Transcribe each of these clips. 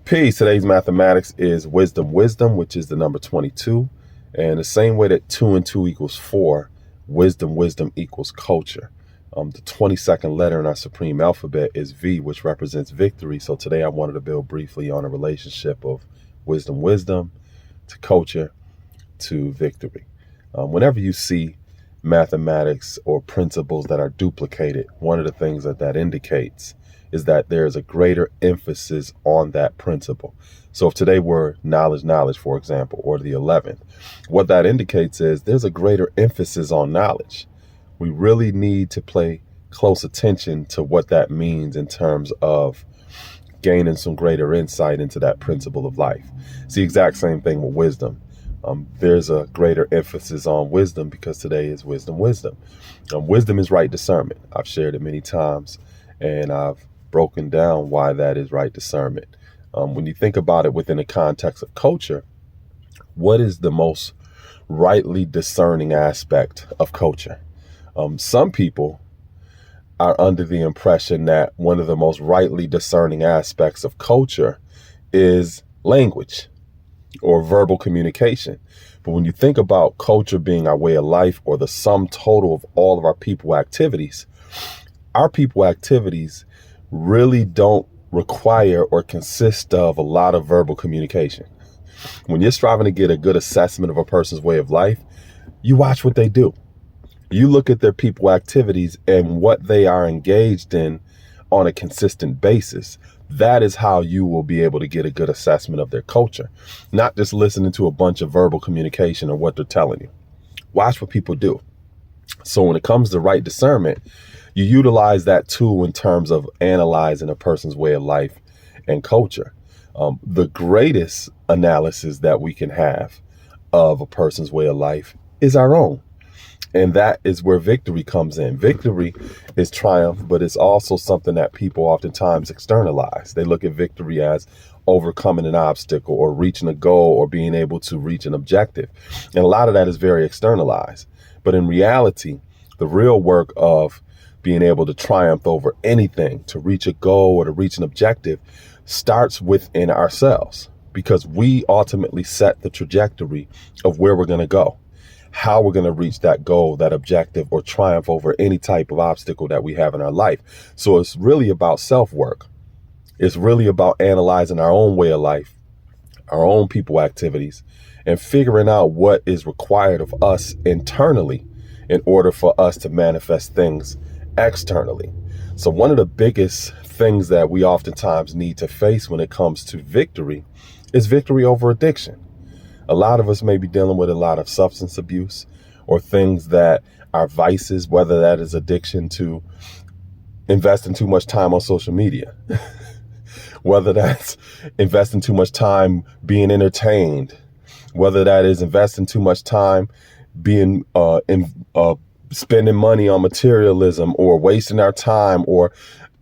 Peace. Today's mathematics is wisdom, which is the number 22. And the same way that 2 and 2 equals 4, wisdom equals culture. The 22nd letter in our supreme alphabet is V, which represents victory. So today I wanted to build briefly on a relationship of wisdom to culture to victory. Whenever you see mathematics or principles that are duplicated, one of the things that indicates is that there's a greater emphasis on that principle. So if today were knowledge, for example, or the 11th, what that indicates is there's a greater emphasis on knowledge. We really need to pay close attention to what that means in terms of gaining some greater insight into that principle of life. It's the exact same thing with wisdom. There's a greater emphasis on wisdom because today is wisdom. Wisdom is right discernment. I've shared it many times, and I've broken down why that is right discernment. When you think about it within the context of culture, what is the most rightly discerning aspect of culture? Some people are under the impression that one of the most rightly discerning aspects of culture is language or verbal communication. But when you think about culture being our way of life or the sum total of all of our people activities, our people activities really don't require or consist of a lot of verbal communication. When you're striving to get a good assessment of a person's way of life, you watch what they do. You look at their people activities and what they are engaged in on a consistent basis. That is how you will be able to get a good assessment of their culture, not just listening to a bunch of verbal communication or what they're telling you. Watch what people do. So when it comes to right discernment, you utilize that tool in terms of analyzing a person's way of life and culture. The greatest analysis that we can have of a person's way of life is our own. And that is where victory comes in. Victory is triumph, but it's also something that people oftentimes externalize. They look at victory as overcoming an obstacle or reaching a goal or being able to reach an objective. And a lot of that is very externalized. But in reality, the real work of being able to triumph over anything, to reach a goal or to reach an objective, starts within ourselves, because we ultimately set the trajectory of where we're going to go, how we're going to reach that goal, that objective, or triumph over any type of obstacle that we have in our life. So it's really about self-work. It's really about analyzing our own way of life, our own people activities, and figuring out what is required of us internally in order for us to manifest things externally. So one of the biggest things that we oftentimes need to face when it comes to victory is victory over addiction. A lot of us may be dealing with a lot of substance abuse or things that are vices, whether that is addiction to investing too much time on social media, whether that's investing too much time being entertained, whether that is investing too much time being spending money on materialism or wasting our time, or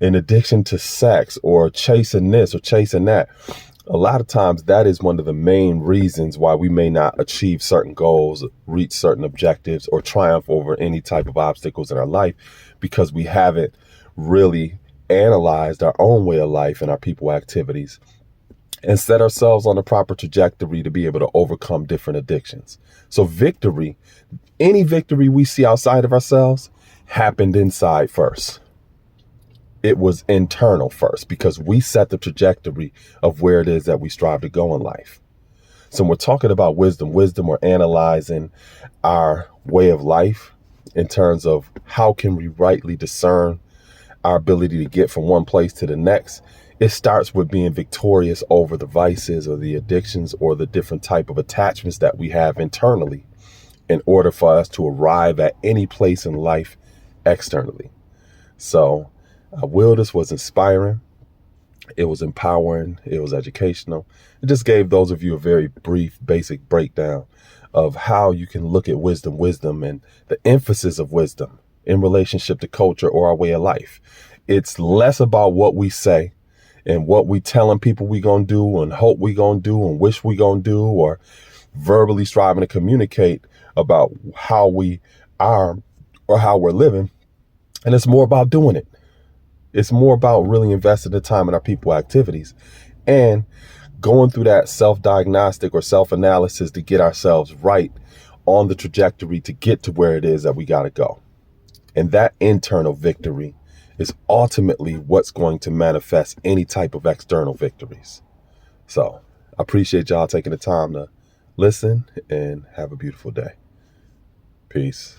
an addiction to sex or chasing this or chasing that. A lot of times that is one of the main reasons why we may not achieve certain goals, reach certain objectives, or triumph over any type of obstacles in our life, because we haven't really analyzed our own way of life and our people activities and set ourselves on the proper trajectory to be able to overcome different addictions. So victory, any victory we see outside of ourselves, happened inside first. It was internal first, because we set the trajectory of where it is that we strive to go in life. So when we're talking about wisdom, we're analyzing our way of life in terms of how can we rightly discern our ability to get from one place to the next. It starts with being victorious over the vices or the addictions or the different type of attachments that we have internally in order for us to arrive at any place in life externally. So Wilderness was inspiring. It was empowering. It was educational. It just gave those of you a very brief, basic breakdown of how you can look at wisdom and the emphasis of wisdom in relationship to culture or our way of life. It's less about what we say and what we telling people we gonna do and hope we gonna do and wish we gonna do, or verbally striving to communicate about how we are or how we're living. And it's more about doing it. It's more about really investing the time in our people activities and going through that self-diagnostic or self-analysis to get ourselves right on the trajectory to get to where it is that we got to go. And that internal victory is ultimately what's going to manifest any type of external victories. So I appreciate y'all taking the time to listen, and have a beautiful day. Peace.